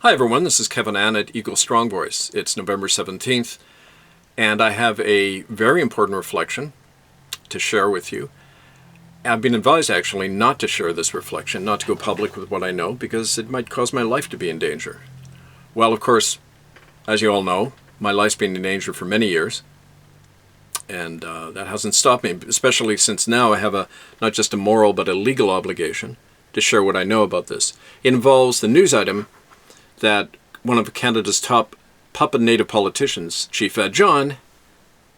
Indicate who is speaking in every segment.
Speaker 1: Hi everyone, this is Kevin Ann at Eagle Strong Voice. It's November 17th, and I have a very important reflection to share with you. I've been advised actually not to share this reflection, not to go public with what I know, because it might cause my life to be in danger. Well, of course, as you all know, my life's been in danger for many years, and that hasn't stopped me, especially since now I have not just a moral but a legal obligation to share what I know about this. It involves the news item that one of Canada's top puppet native politicians, Chief Ed John,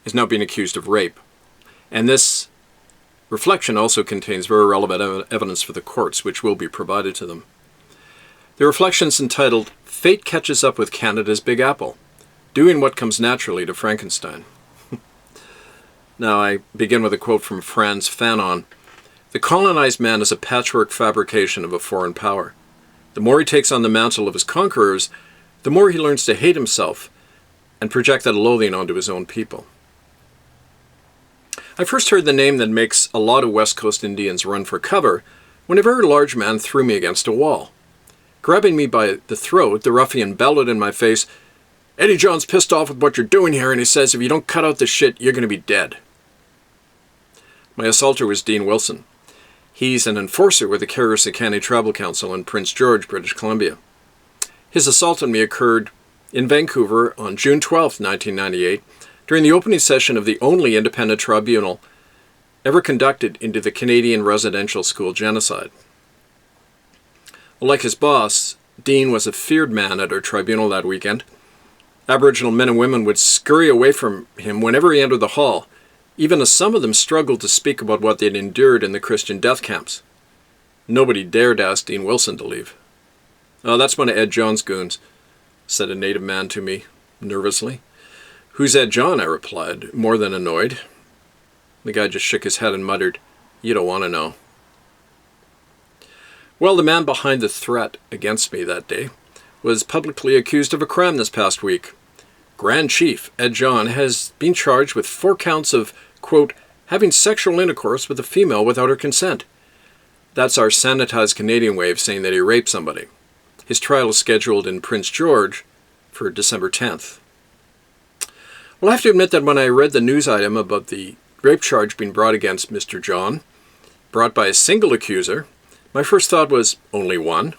Speaker 1: is now being accused of rape. And this reflection also contains very relevant evidence for the courts, which will be provided to them. The reflection is entitled, Fate Catches Up with Canada's Big Apple, Doing What Comes Naturally to Frankenstein. Now I begin with a quote from Frantz Fanon. The colonized man is a patchwork fabrication of a foreign power. The more he takes on the mantle of his conquerors, the more he learns to hate himself and project that loathing onto his own people. I first heard the name that makes a lot of West Coast Indians run for cover when a very large man threw me against a wall. Grabbing me by the throat, the ruffian bellowed in my face, "Eddie John's pissed off with what you're doing here, and he says if you don't cut out the shit, you're going to be dead." My assaulter was Dean Wilson. He's an enforcer with the Carrier-Sicani Tribal Council in Prince George, British Columbia. His assault on me occurred in Vancouver on June 12, 1998, during the opening session of the only independent tribunal ever conducted into the Canadian residential school genocide. Like his boss, Dean was a feared man at our tribunal that weekend. Aboriginal men and women would scurry away from him whenever he entered the hall, even as some of them struggled to speak about what they'd endured in the Christian death camps. Nobody dared ask Dean Wilson to leave. "Oh, that's one of Ed John's goons," said a native man to me, nervously. "Who's Ed John?" I replied, more than annoyed. The guy just shook his head and muttered, "You don't want to know." Well, the man behind the threat against me that day was publicly accused of a crime this past week. Grand Chief Ed John has been charged with 4 counts of, quote, having sexual intercourse with a female without her consent. That's our sanitized Canadian way of saying that he raped somebody. His trial is scheduled in Prince George for December 10th. Well, I have to admit that when I read the news item about the rape charge being brought against Mr. John, brought by a single accuser, my first thought was, only one?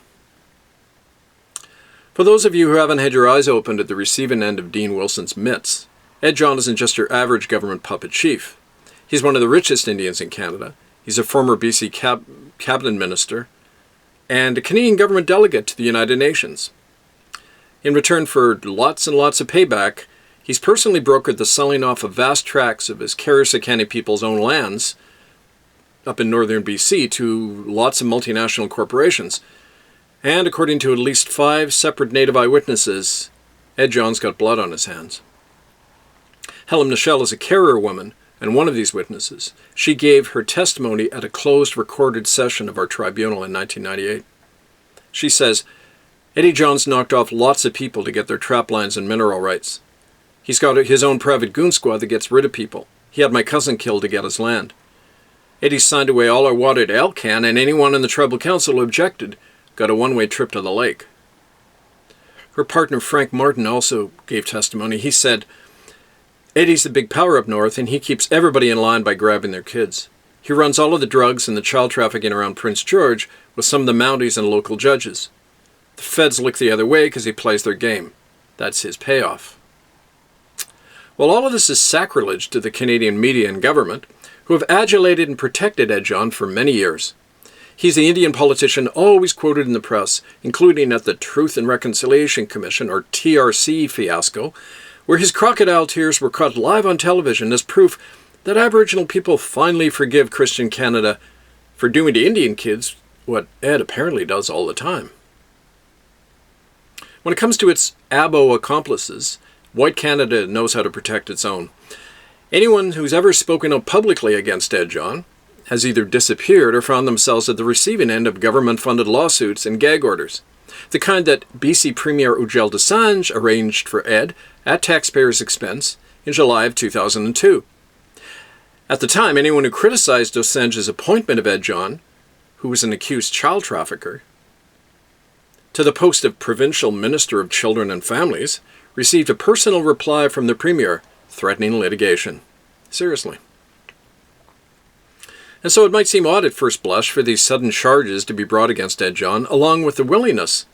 Speaker 1: For those of you who haven't had your eyes opened at the receiving end of Dean Wilson's mitts, Ed John isn't just your average government puppet chief. He's one of the richest Indians in Canada. He's a former BC cabinet minister and a Canadian government delegate to the United Nations. In return for lots and lots of payback, he's personally brokered the selling off of vast tracts of his Carrier-Sicani people's own lands up in northern BC to lots of multinational corporations. And according to at least 5 separate native eyewitnesses, Ed John's got blood on his hands. Helen Michelle is a Carrier woman and one of these witnesses. She gave her testimony at a closed recorded session of our tribunal in 1998. She says, Eddie John's knocked off lots of people to get their trap lines and mineral rights. He's got his own private goon squad that gets rid of people. He had my cousin killed to get his land. Eddie signed away all our water to Elcan, and anyone in the tribal council who objected got a one-way trip to the lake. Her partner Frank Martin also gave testimony. He said, Eddie's the big power up north, and he keeps everybody in line by grabbing their kids. He runs all of the drugs and the child trafficking around Prince George with some of the Mounties and local judges. The feds look the other way because he plays their game. That's his payoff. Well, all of this is sacrilege to the Canadian media and government, who have adulated and protected Ed John for many years. He's the Indian politician always quoted in the press, including at the Truth and Reconciliation Commission, or TRC, fiasco, where his crocodile tears were caught live on television as proof that Aboriginal people finally forgive Christian Canada for doing to Indian kids what Ed apparently does all the time. When it comes to its abo accomplices, white Canada knows how to protect its own. Anyone who's ever spoken up publicly against Ed John has either disappeared or found themselves at the receiving end of government-funded lawsuits and gag orders. The kind that BC Premier Assange arranged for Ed at taxpayers' expense in July of 2002. At the time, anyone who criticized Assange's appointment of Ed John, who was an accused child trafficker, to the post of Provincial Minister of Children and Families, received a personal reply from the Premier threatening litigation. Seriously. And so it might seem odd at first blush for these sudden charges to be brought against Ed John, along with the willingness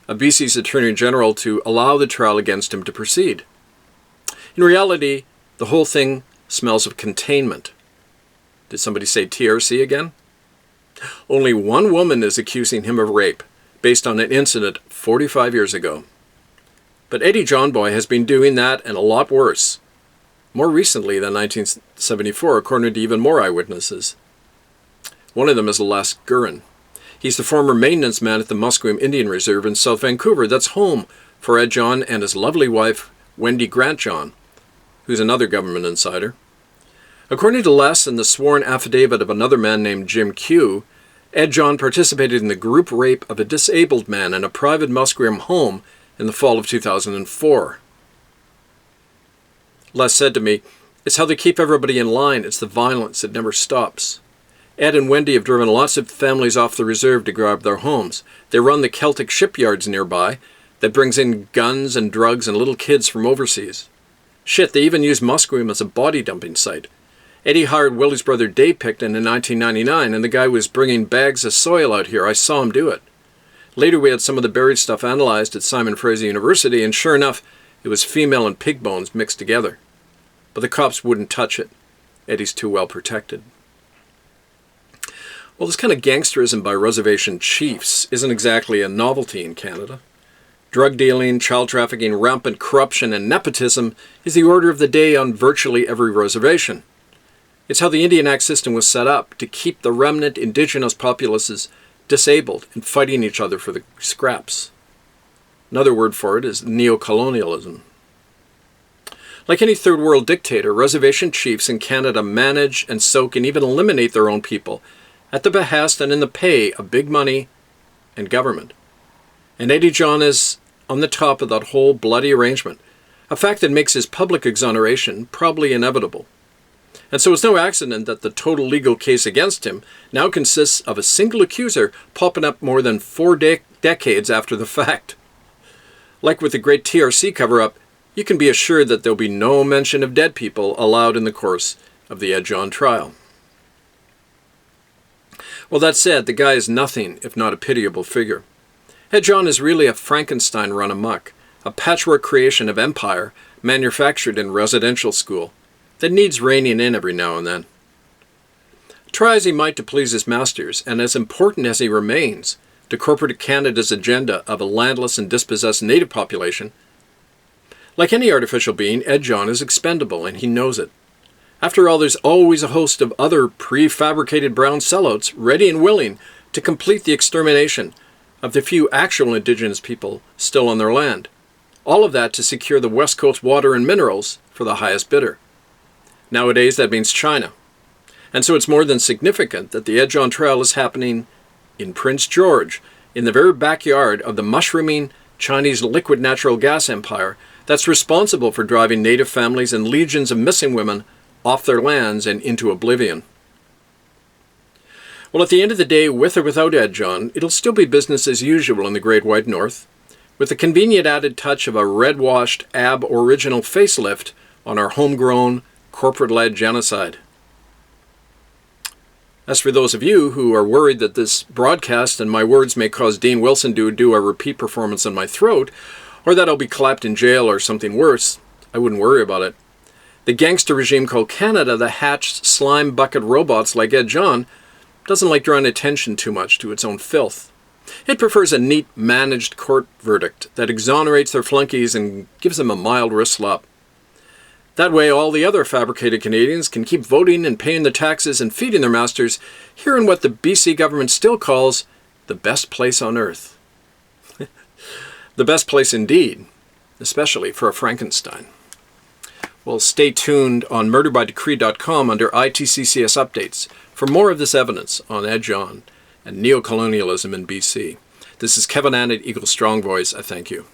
Speaker 1: of BC's Attorney General to allow the trial against him to proceed. In reality, the whole thing smells of containment. Did somebody say TRC again? Only one woman is accusing him of rape, based on an incident 45 years ago. But Eddie John Boy has been doing that and a lot worse. More recently than 1974, according to even more eyewitnesses. One of them is Les Guerin. He's the former maintenance man at the Musqueam Indian Reserve in South Vancouver. That's home for Ed John and his lovely wife, Wendy Grant John, who's another government insider. According to Les and the sworn affidavit of another man named Jim Q, Ed John participated in the group rape of a disabled man in a private Musqueam home in the fall of 2004. Les said to me, "It's how they keep everybody in line. It's the violence. It never stops." Ed and Wendy have driven lots of families off the reserve to grab their homes. They run the Celtic shipyards nearby that brings in guns and drugs and little kids from overseas. Shit, they even use Musqueam as a body dumping site. Eddie hired Willie's brother Dave Picton in 1999, and the guy was bringing bags of soil out here. I saw him do it. Later we had some of the buried stuff analyzed at Simon Fraser University, and sure enough, it was female and pig bones mixed together. But the cops wouldn't touch it. Eddie's too well protected. Well, this kind of gangsterism by reservation chiefs isn't exactly a novelty in Canada. Drug dealing, child trafficking, rampant corruption, and nepotism is the order of the day on virtually every reservation. It's how the Indian Act system was set up to keep the remnant indigenous populaces disabled and fighting each other for the scraps. Another word for it is neocolonialism. Like any third world dictator, reservation chiefs in Canada manage and soak and even eliminate their own people at the behest and in the pay of big money and government. And Eddie John is on the top of that whole bloody arrangement, a fact that makes his public exoneration probably inevitable. And so it's no accident that the total legal case against him now consists of a single accuser popping up more than 4 decades after the fact. Like with the great TRC cover-up, you can be assured that there'll be no mention of dead people allowed in the course of the Ed John trial. Well, that said, the guy is nothing if not a pitiable figure. Ed John is really a Frankenstein run amok, a patchwork creation of empire manufactured in residential school that needs reining in every now and then. Try as he might to please his masters, and as important as he remains to corporate Canada's agenda of a landless and dispossessed native population, like any artificial being, Ed John is expendable, and he knows it. After all, there's always a host of other prefabricated brown sellouts ready and willing to complete the extermination of the few actual Indigenous people still on their land. All of that to secure the West Coast water and minerals for the highest bidder. Nowadays, that means China. And so it's more than significant that the Ed John trial is happening in Prince George, in the very backyard of the mushrooming Chinese liquid natural gas empire that's responsible for driving native families and legions of missing women off their lands and into oblivion. Well, at the end of the day, with or without Ed John, it'll still be business as usual in the Great White North, with the convenient added touch of a red-washed ab-original facelift on our homegrown, corporate-led genocide. As for those of you who are worried that this broadcast and my words may cause Dean Wilson to do a repeat performance on my throat, or that I'll be clapped in jail or something worse, I wouldn't worry about it. The gangster regime called Canada, that hatched slime bucket robots like Ed John, doesn't like drawing attention too much to its own filth. It prefers a neat, managed court verdict that exonerates their flunkies and gives them a mild wrist slap. That way, all the other fabricated Canadians can keep voting and paying their taxes and feeding their masters here in what the BC government still calls the best place on earth. The best place indeed, especially for a Frankenstein. Well, stay tuned on murderbydecree.com under ITCCS updates for more of this evidence on Ed John and neocolonialism in BC. This is Kevin Ann at Eagle Strong Voice. I thank you.